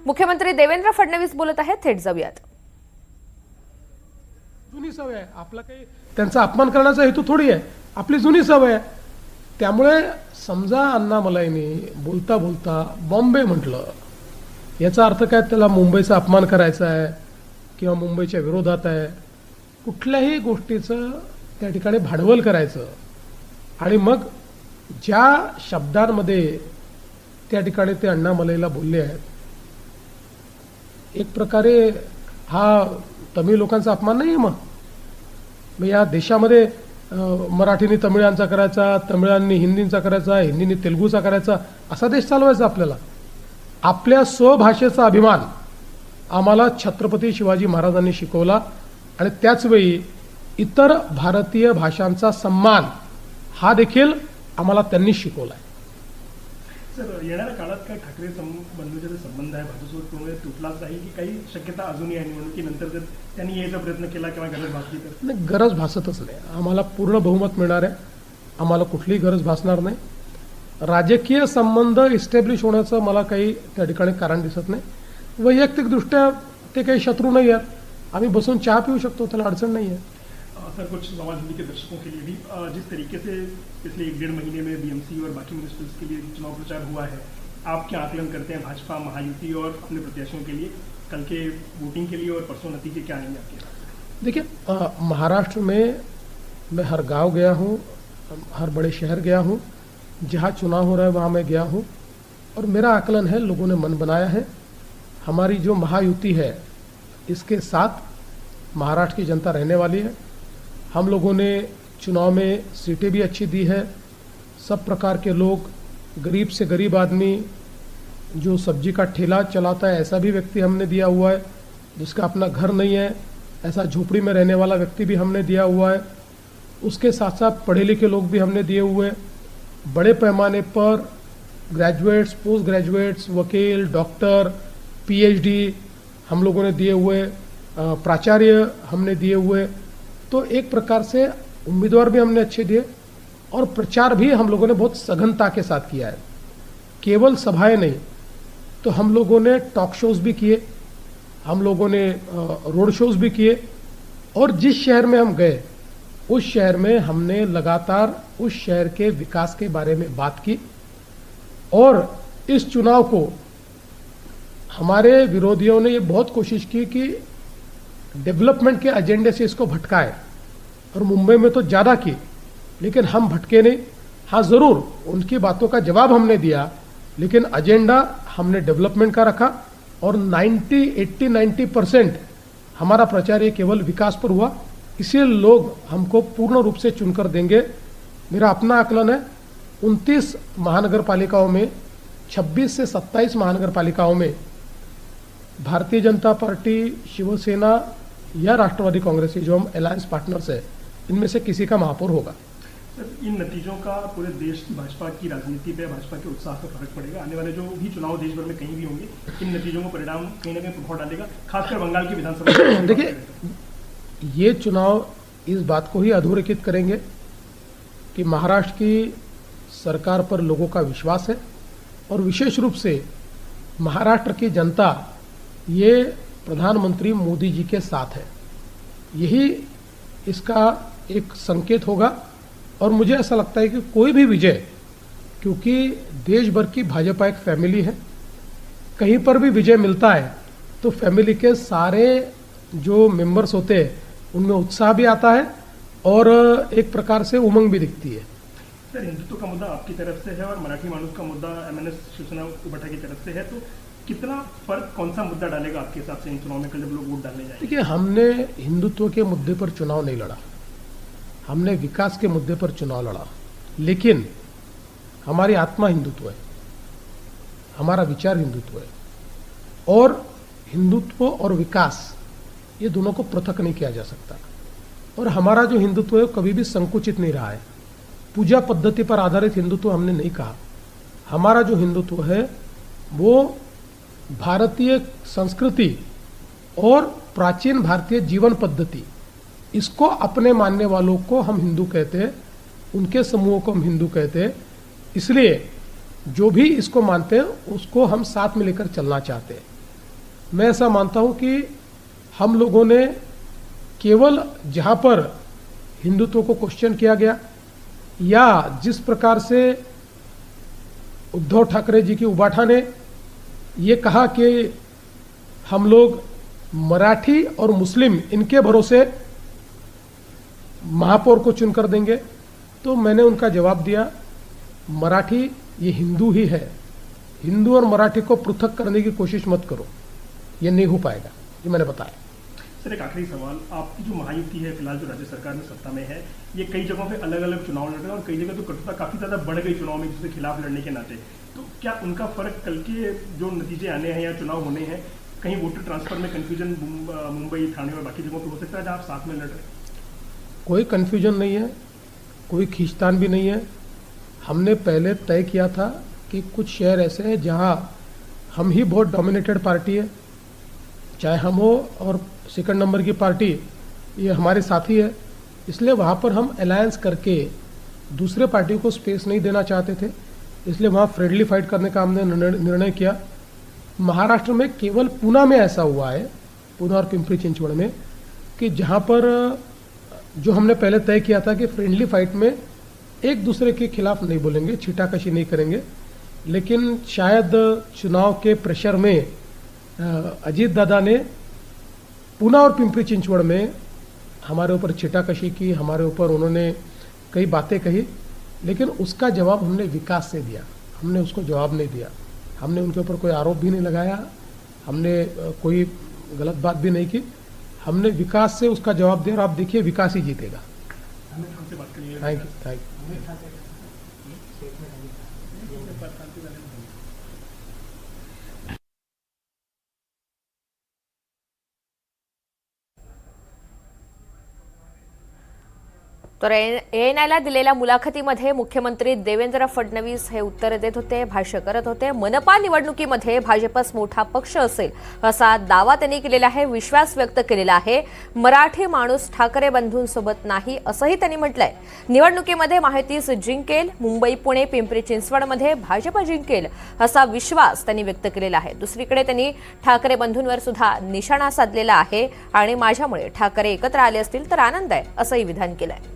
मुख्यमंत्री देवेंद्र फडणवीस बोलत आहेत, थेट जाऊयात. जुनी सवय आहे, आपला काही त्यांचा अपमान करण्याचा हेतू थोडी आहे, आपली जुनी सवय आहे. त्यामुळे समजा अण्णामलाईनी बोलता बोलता बॉम्बे म्हटलं, याचा अर्थ काय त्याला मुंबईचा अपमान करायचा आहे किंवा मुंबईच्या विरोधात आहे. कुठल्याही गोष्टीचं त्या ठिकाणी भांडवल करायचं आणि मग ज्या शब्दांमध्ये त्या ठिकाणी ते अण्णामलाईला बोलले आहेत, एक प्रकारे हा तमिळ लोकांचा अपमान नाही आहे. मग या देशामध्ये मराठीने तमिळांचा करायचा, तमिळांनी हिंदींचा करायचा, हिंदींनी तेलुगूचा करायचा, असा देश चालवायचा आपल्याला. आपल्या स्वभाषेचा अभिमान आम्हाला छत्रपती शिवाजी महाराजांनी शिकवला आणि त्याचवेळी इतर भारतीय भाषांचा सन्मान हा देखील आम्हाला त्यांनी शिकवला आहे. सर, येणाऱ्या काळात काय ठाकरे बंधूंचे जे संबंध आहे भाजपसोबत पूर्ण तुटलाच नाही की काही शक्यता अजूनही आहे निवडणुकीनंतर जर त्यांनी यायचा प्रयत्न केला किंवा गरज भासली तर? नाही, गरज भासतच नाही. आम्हाला पूर्ण बहुमत मिळणार आहे, आम्हाला कुठलीही गरज भासणार नाही. राजकीय संबंध इस्टॅब्लिश होण्याचं मला काही त्या ठिकाणी कारण दिसत नाही. वैयक्तिकदृष्ट्या ते काही शत्रू नाही आहेत, आम्ही बसून चहा पिऊ शकतो, त्याला अडचण नाही आहे. सर, कुछ समाज हिंदी के दर्शकों के लिए भी जिस तरीके से पिछले 1-1.5 महीने में बीएमसी और बाकी मिनिस्टर्स के लिए चुनाव प्रचार हुआ है, आप क्या आकलन करते हैं भाजपा महायुति और अपने प्रत्याशियों के लिए कल के वोटिंग के लिए, और परसों नतीजे क्या आएंगे आपके? देखिए, महाराष्ट्र में मैं हर गांव गया हूँ, हर बड़े शहर गया हूँ, जहाँ चुनाव हो रहा है वहाँ मैं गया हूँ और मेरा आकलन है, लोगों ने मन बनाया है. हमारी जो महायुति है इसके साथ महाराष्ट्र की जनता रहने वाली है. हम लोगों ने चुनाव में सीटें भी अच्छी दी है. सब प्रकार के लोग, गरीब से गरीब आदमी, जो सब्जी का ठेला चलाता है ऐसा भी व्यक्ति हमने दिया हुआ है, जिसका अपना घर नहीं है ऐसा झोपड़ी में रहने वाला व्यक्ति भी हमने दिया हुआ है. उसके साथ साथ पढ़े लिखे लोग भी हमने दिए हुए हैं. बड़े पैमाने पर ग्रेजुएट्स, पोस्ट ग्रेजुएट्स, वकील, डॉक्टर, पीएचडी हम लोगों ने दिए हुए, प्राचार्य हमने दिए हुए. तो एक प्रकार से उम्मीदवार भी हमने अच्छे दिए और प्रचार भी हम लोगों ने बहुत सघनता के साथ किया है. केवल सभाएं नहीं, तो हम लोगों ने टॉक शोज भी किए, हम लोगों ने रोड शोज भी किए और जिस शहर में हम गए उस शहर में हमने लगातार उस शहर के विकास के बारे में बात की. और इस चुनाव को हमारे विरोधियों ने ये बहुत कोशिश की कि डेवलपमेंट के एजेंडे से इसको भटकाए और मुंबई में तो ज़्यादा की, लेकिन हम भटके नहीं. हाँ, ज़रूर उनकी बातों का जवाब हमने दिया, लेकिन एजेंडा हमने डेवलपमेंट का रखा और 80-90% हमारा प्रचार ये केवल विकास पर हुआ. इसलिए लोग हमको पूर्ण रूप से चुनकर देंगे. मेरा अपना आकलन है, 29 महानगर पालिकाओं में 26 से 27 महानगर पालिकाओं में भारतीय जनता पार्टी, शिवसेना या राष्ट्रवादी कांग्रेस, जो हम अलायंस पार्टनर्स है, इनमें से किसी का महापौर होगा. सर, इन नतीजों का पूरे देश की भाजपा की राजनीति पे, भाजपा के उत्साह पर फर्क पड़ेगा. आने वाले जो भी चुनाव देश भर में कहीं भी होंगे, इन नतीजों का परिणाम कहीं ना कहीं प्रभाव डालेगा, खासकर बंगाल की विधानसभा. देखिए, ये चुनाव इस बात को ही अधोरेखित करेंगे कि महाराष्ट्र की सरकार पर लोगों का विश्वास है और विशेष रूप से महाराष्ट्र की जनता ये प्रधानमंत्री मोदी जी के साथ है. यही इसका एक संकेत होगा. और मुझे ऐसा लगता है कि कोई भी विजय, क्योंकि देश भर की भाजपा एक फैमिली है, कहीं पर भी विजय मिलता है तो फैमिली के सारे जो मेंबर्स होते हैं उनमें उत्साह भी आता है और एक प्रकार से उमंग भी दिखती है. सर, हिंदुत्व का मुद्दा आपकी तरफ से है और मराठी मानुस का मुद्दा एमएनएस शिवसेना उभटा की तरफ से है, तो कितना फर्क, कौन सा मुद्दा डालेगा आपके हिसाब से इन चुनाव में कल जब लोग वोट डालने जाएंगे? देखिए, हमने हिंदुत्व के मुद्दे पर चुनाव नहीं लड़ा, हमने विकास के मुद्दे पर चुनाव लड़ा. लेकिन हमारी आत्मा हिंदुत्व है, हमारा विचार हिंदुत्व है और हिंदुत्व और विकास ये दोनों को पृथक नहीं किया जा सकता. और हमारा जो हिंदुत्व है कभी भी संकुचित नहीं रहा है. पूजा पद्धति पर आधारित हिंदुत्व हमने नहीं कहा. हमारा जो हिंदुत्व है वो भारतीय संस्कृति और प्राचीन भारतीय जीवन पद्धति, इसको अपने मानने वालों को हम हिंदू कहते हैं, उनके समूहों को हम हिंदू कहते हैं. इसलिए जो भी इसको मानते हैं उसको हम साथ में लेकर चलना चाहते हैं. मैं ऐसा मानता हूं कि हम लोगों ने केवल जहां पर हिंदुत्व को क्वेश्चन किया गया या जिस प्रकार से उद्धव ठाकरे जी की उबाठा ने ये कहा कि हम लोग मराठी और मुस्लिम इनके भरोसे महापौर को चुनकर देंगे, तो मैंने उनका जवाब दिया, मराठी ये हिंदू ही है, हिंदू और मराठी को पृथक करने की कोशिश मत करो, ये नहीं हो पाएगा, ये मैंने बताया। सर एक आखिरी सवाल, आपकी जो महायुति है फिलहाल जो राज्य सरकार में सत्ता में है, ये कई जगहों पे अलग अलग चुनाव लड़ रहे हैं और कई जगह तो कटुता काफी ज्यादा बढ़ गई चुनाव में जिसके खिलाफ लड़ने के नाते, तो क्या उनका फर्क कल के जो नतीजे आने हैं या चुनाव होने हैं, कहीं वोटर ट्रांसफर में कंफ्यूजन मुंबई, थाने और बाकी जगहों पर हो सकता है जहाँ आप साथ में लड़ रहे हैं? कोई कन्फ्यूजन नहीं है, कोई खींचतान भी नहीं है। हमने पहले तय किया था कि कुछ शहर ऐसे हैं जहां हम ही बहुत डोमिनेटेड पार्टी है, चाहे हम हो और सेकंड नंबर की पार्टी ये हमारे साथी है, इसलिए वहाँ पर हम अलायंस करके दूसरे पार्टी को स्पेस नहीं देना चाहते थे, इसलिए वहाँ फ्रेंडली फाइट करने का हमने निर्णय किया। महाराष्ट्र में केवल पूना में ऐसा हुआ है, पूना और पिंपरी चिंचवड़ में, कि जहाँ पर जो हमने पहले तय किया था कि फ्रेंडली फाइट में एक दूसरे के खिलाफ नहीं बोलेंगे, छीटाकशी नहीं करेंगे, लेकिन शायद चुनाव के प्रेशर में अजीत दादा ने पूना और पिंपरी चिंचवड़ में हमारे ऊपर छीटाकशी की, हमारे ऊपर उन्होंने कई बातें कही, लेकिन उसका जवाब हमने विकास से दिया, हमने उसको जवाब नहीं दिया। हमने उनके ऊपर कोई आरोप भी नहीं लगाया, हमने कोई गलत बात भी नहीं की, हमने विकास से उसका जवाब दिया और आप देखिए विकास ही जीतेगा। Thank you, thank you. तर ANIला दिलेल्या मुलाखतीमध्ये मुख्यमंत्री देवेंद्र फडणवीस हे उत्तर देत होते, भाष्य करत होते। मनपा निवडणुकीमध्ये भाजपच मोठा पक्ष असेल असा दावा त्यांनी केलेला आहे, विश्वास व्यक्त केलेला आहे। मराठी माणूस ठाकरे बंधूंसोबत नाही असंही त्यांनी म्हटलंय। निवडणुकीमध्ये महायुतीच जिंकेल, मुंबई, पुणे, पिंपरी चिंचवडमध्ये भाजप जिंकेल असा विश्वास त्यांनी व्यक्त केलेला आहे। दुसरीकडे त्यांनी ठाकरे बंधूंवर सुद्धा निशाणा साधलेला आहे आणि माझ्यामुळे ठाकरे एकत्र आले असतील तर आनंद आहे असंही विधान केलंय।